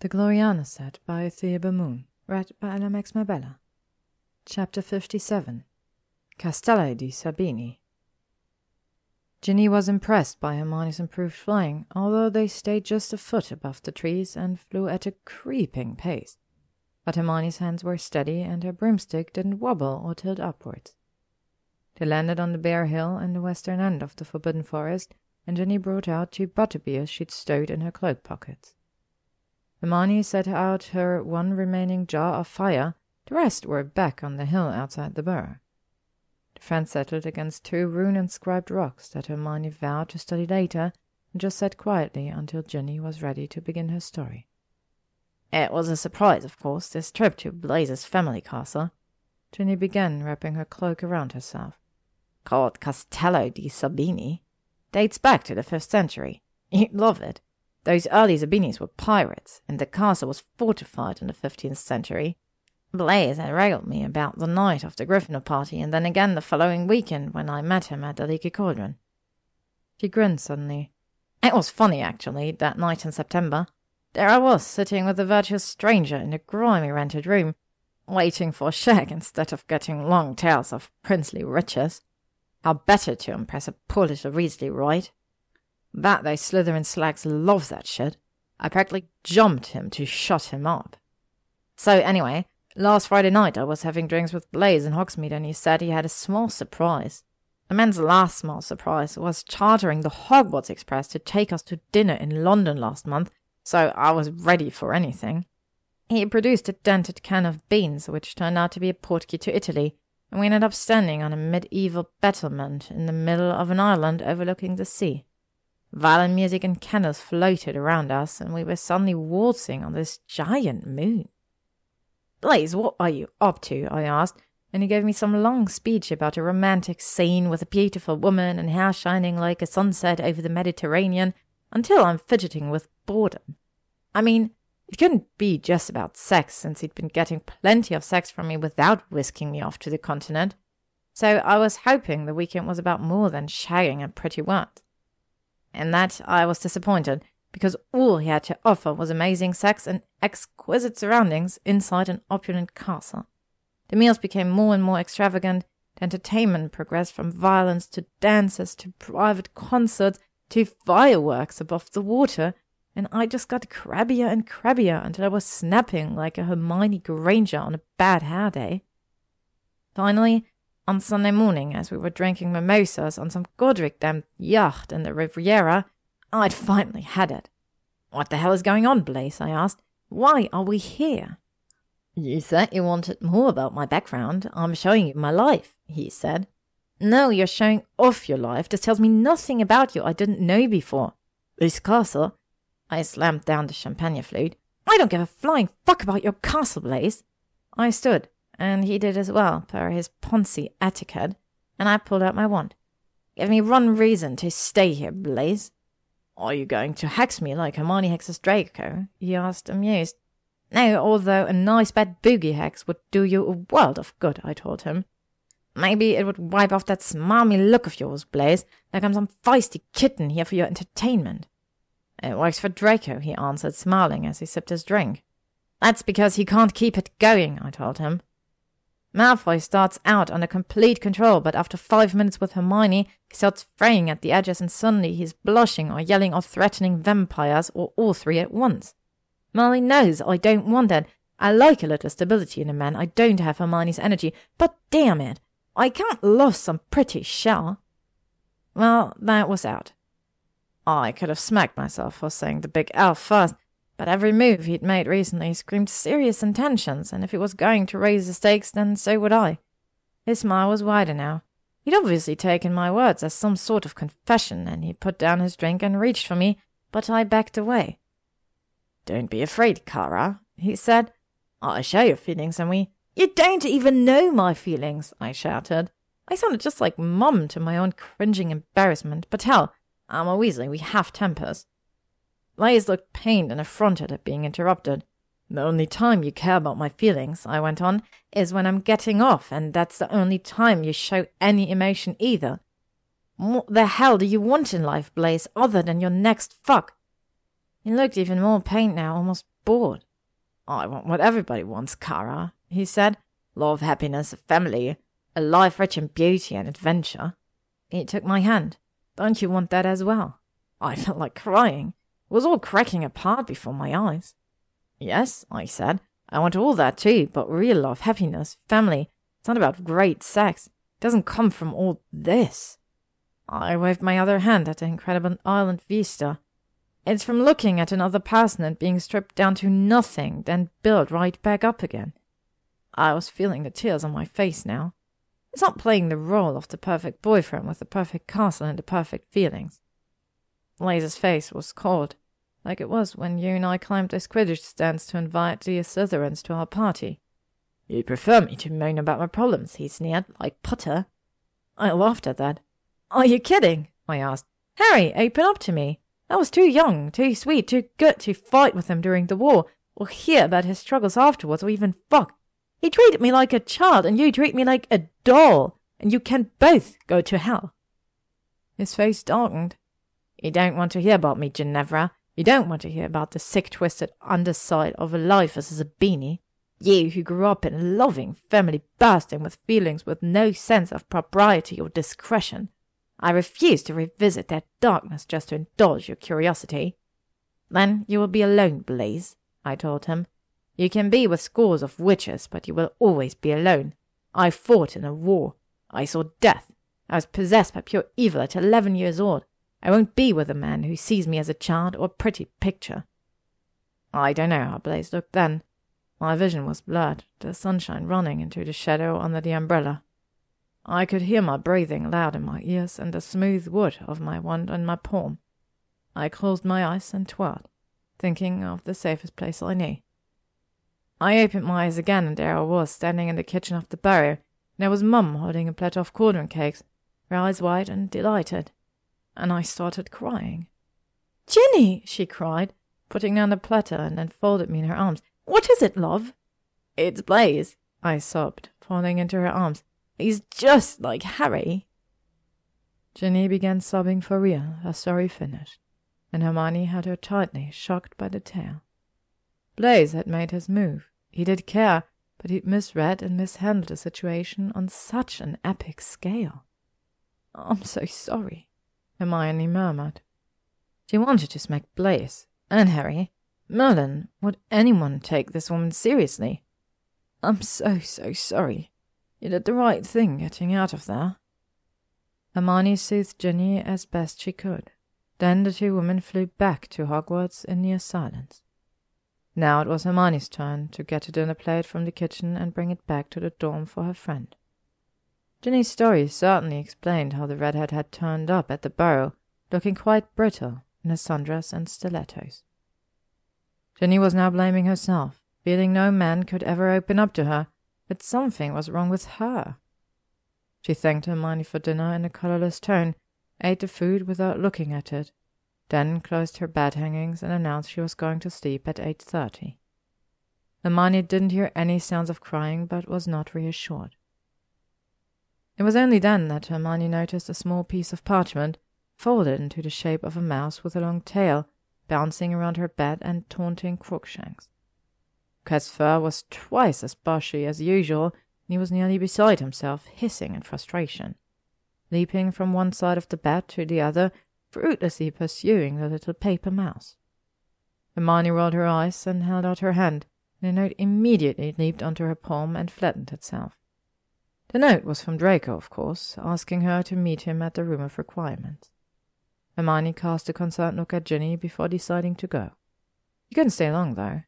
The Gloriana set by ThebeMoon, read by Max Mabella. Chapter 57. Castello di Zabini. Ginny was impressed by Hermione's improved flying, although they stayed just a foot above the trees and flew at a creeping pace. But Hermione's hands were steady, and her broomstick didn't wobble or tilt upwards. They landed on the bare hill in the western end of the Forbidden Forest, and Ginny brought out 2 butterbeers she'd stowed in her cloak pockets. Hermione set out her one remaining jar of fire. The rest were back on the hill outside the burrow. The friends settled against 2 rune-inscribed rocks that Hermione vowed to study later, and just sat quietly until Ginny was ready to begin her story. It was a surprise, of course, this trip to Blaze's family castle. Ginny began, wrapping her cloak around herself. Called Castello di Zabini. Dates back to the 5th century. You'd love it. Those early Zabinis were pirates, and the castle was fortified in the 15th century. Blaze had regaled me about the night of the Gryffindor party, and then again the following weekend when I met him at the Leaky Cauldron. She grinned suddenly. It was funny, actually, that night in September. There I was, sitting with a virtuous stranger in a grimy rented room, waiting for a shag instead of getting long tales of princely riches. How better to impress a poor little Weasley, right? That those Slytherin slags love that shit. I practically jumped him to shut him up. So anyway, last Friday night I was having drinks with Blaze in Hogsmeade, and he said he had a small surprise. The man's last small surprise was chartering the Hogwarts Express to take us to dinner in London last month, so I was ready for anything. He produced a dented can of beans, which turned out to be a portkey to Italy, and we ended up standing on a medieval battlement in the middle of an island overlooking the sea. Violin music and candles floated around us, and we were suddenly waltzing on this giant moon. "Blaze, what are you up to?" I asked, and he gave me some long speech about a romantic scene with a beautiful woman and hair shining like a sunset over the Mediterranean, until I'm fidgeting with boredom. I mean, it couldn't be just about sex, since he'd been getting plenty of sex from me without whisking me off to the continent. So I was hoping the weekend was about more than shagging and pretty words. In that I was disappointed, because all he had to offer was amazing sex and exquisite surroundings inside an opulent castle. The meals became more and more extravagant, the entertainment progressed from violins to dances to private concerts to fireworks above the water, and I just got crabbier and crabbier until I was snapping like a Hermione Granger on a bad hair day. Finally, on Sunday morning, as we were drinking mimosas on some Godric-damned yacht in the Riviera, I'd finally had it. "What the hell is going on, Blaze?" I asked. "Why are we here?" "You said you wanted more about my background. I'm showing you my life," he said. "No, you're showing off your life. This tells me nothing about you I didn't know before. This castle—" I slammed down the champagne flute. "I don't give a flying fuck about your castle, Blaze." I stood, and he did as well, per his poncy etiquette, and I pulled out my wand. "Give me one reason to stay here, Blaze." "Are you going to hex me like Hermione hexes Draco?" he asked, amused. "No, although a nice bad boogie hex would do you a world of good," I told him. "Maybe it would wipe off that smarmy look of yours, Blaze, like I'm some feisty kitten here for your entertainment." "It works for Draco," he answered, smiling as he sipped his drink. "That's because he can't keep it going," I told him. "Malfoy starts out under complete control, but after 5 minutes with Hermione, he starts fraying at the edges, and suddenly he's blushing or yelling or threatening vampires, or all 3 at once. Molly knows I don't want that. I like a little stability in a man. I don't have Hermione's energy, but damn it, I can't love some pretty shell." Well, that was out. I could have smacked myself for saying the big elf first, but every move he'd made recently screamed serious intentions, and if he was going to raise the stakes, then so would I. His smile was wider now. He'd obviously taken my words as some sort of confession, and he put down his drink and reached for me, but I backed away. "Don't be afraid, Kara," he said. "I share your feelings, and we—" "You don't even know my feelings," I shouted. I sounded just like Mum to my own cringing embarrassment, but hell, I'm a Weasley, we have tempers. Blaze looked pained and affronted at being interrupted. "The only time you care about my feelings," I went on, "is when I'm getting off, and that's the only time you show any emotion either. What the hell do you want in life, Blaze, other than your next fuck?" He looked even more pained now, almost bored. "I want what everybody wants, Kara," he said. "Love, happiness, a family, a life rich in beauty and adventure." He took my hand. "Don't you want that as well?" I felt like crying. It was all cracking apart before my eyes. "Yes," I said. "I want all that too, but real love, happiness, family. It's not about great sex. It doesn't come from all this." I waved my other hand at the incredible island vista. It's from looking at another person and being stripped down to nothing, then built right back up again. I was feeling the tears on my face now. It's not playing the role of the perfect boyfriend with the perfect castle and the perfect feelings. Blaze's face was cold, like it was when you and I climbed those Quidditch stands to invite the Slytherins to our party. "You prefer me to moan about my problems," he sneered, "like Potter." I laughed at that. "Are you kidding?" I asked. "Harry, open up to me. I was too young, too sweet, too good to fight with him during the war, or hear about his struggles afterwards, or even fuck. He treated me like a child, and you treat me like a doll, and you can both go to hell." His face darkened. "You don't want to hear about me, Ginevra. You don't want to hear about the sick, twisted underside of a life as a Zabini. You who grew up in a loving family bursting with feelings with no sense of propriety or discretion. I refuse to revisit that darkness just to indulge your curiosity." "Then you will be alone, Blaze," I told him. "You can be with scores of witches, but you will always be alone. I fought in a war. I saw death. I was possessed by pure evil at 11 years old. I won't be with a man who sees me as a child or a pretty picture." I don't know how Blaze looked then. My vision was blurred, the sunshine running into the shadow under the umbrella. I could hear my breathing loud in my ears and the smooth wood of my wand on my palm. I closed my eyes and twirled, thinking of the safest place I knew. I opened my eyes again, and there I was, standing in the kitchen of the Burrow, and there was Mum holding a platter of cauldron cakes, her eyes wide and delighted. And I started crying. "Ginny!" she cried, putting down the platter and then folded me in her arms. "What is it, love?" "It's Blaze," I sobbed, falling into her arms. "He's just like Harry." Ginny began sobbing for real, her story finished, and Hermione held her tightly, shocked by the tale. Blaze had made his move. He did care, but he'd misread and mishandled the situation on such an epic scale. "I'm so sorry," Hermione murmured. She wanted to smack Blaze and Harry. Merlin, would anyone take this woman seriously? "I'm so sorry. You did the right thing getting out of there." Hermione soothed Ginny as best she could. Then the two women flew back to Hogwarts in near silence. Now it was Hermione's turn to get a dinner plate from the kitchen and bring it back to the dorm for her friend. Ginny's story certainly explained how the redhead had turned up at the Burrow, looking quite brittle in a sundress and stilettos. Ginny was now blaming herself, feeling no man could ever open up to her, but something was wrong with her. She thanked Hermione for dinner in a colourless tone, ate the food without looking at it, then closed her bed hangings and announced she was going to sleep at 8:30. Hermione didn't hear any sounds of crying, but was not reassured. It was only then that Hermione noticed a small piece of parchment, folded into the shape of a mouse with a long tail, bouncing around her bed and taunting Crookshanks. Cat's fur was twice as bushy as usual, and he was nearly beside himself, hissing in frustration, leaping from one side of the bed to the other, fruitlessly pursuing the little paper mouse. Hermione rolled her eyes and held out her hand, and the note immediately leaped onto her palm and flattened itself. The note was from Draco, of course, asking her to meet him at the Room of Requirements. Hermione cast a concerned look at Ginny before deciding to go. She couldn't stay long, though.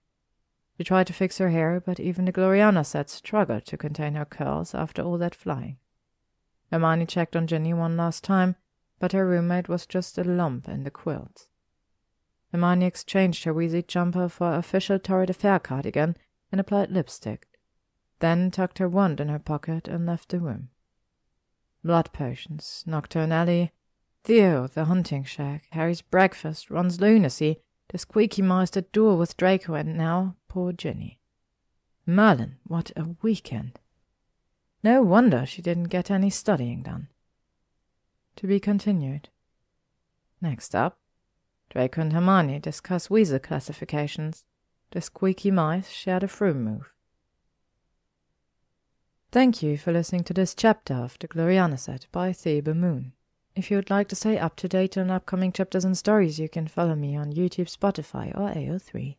She tried to fix her hair, but even the Gloriana set struggled to contain her curls after all that flying. Hermione checked on Ginny one last time, but her roommate was just a lump in the quilts. Hermione exchanged her Weasley jumper for an official Torrid Affair cardigan and applied lipstick, then tucked her wand in her pocket and left the room. Blood potions, Nocturne Alley, Theo, the hunting shack, Harry's breakfast, Ron's lunacy, the squeaky mouse at door with Draco, and now poor Ginny. Merlin, what a weekend! No wonder she didn't get any studying done. To be continued. Next up, Draco and Hermione discuss Weezer classifications. The squeaky mice share the Froom move. Thank you for listening to this chapter of the Gloriana set by ThebeMoon. If you would like to stay up to date on upcoming chapters and stories, you can follow me on YouTube, Spotify, or AO3.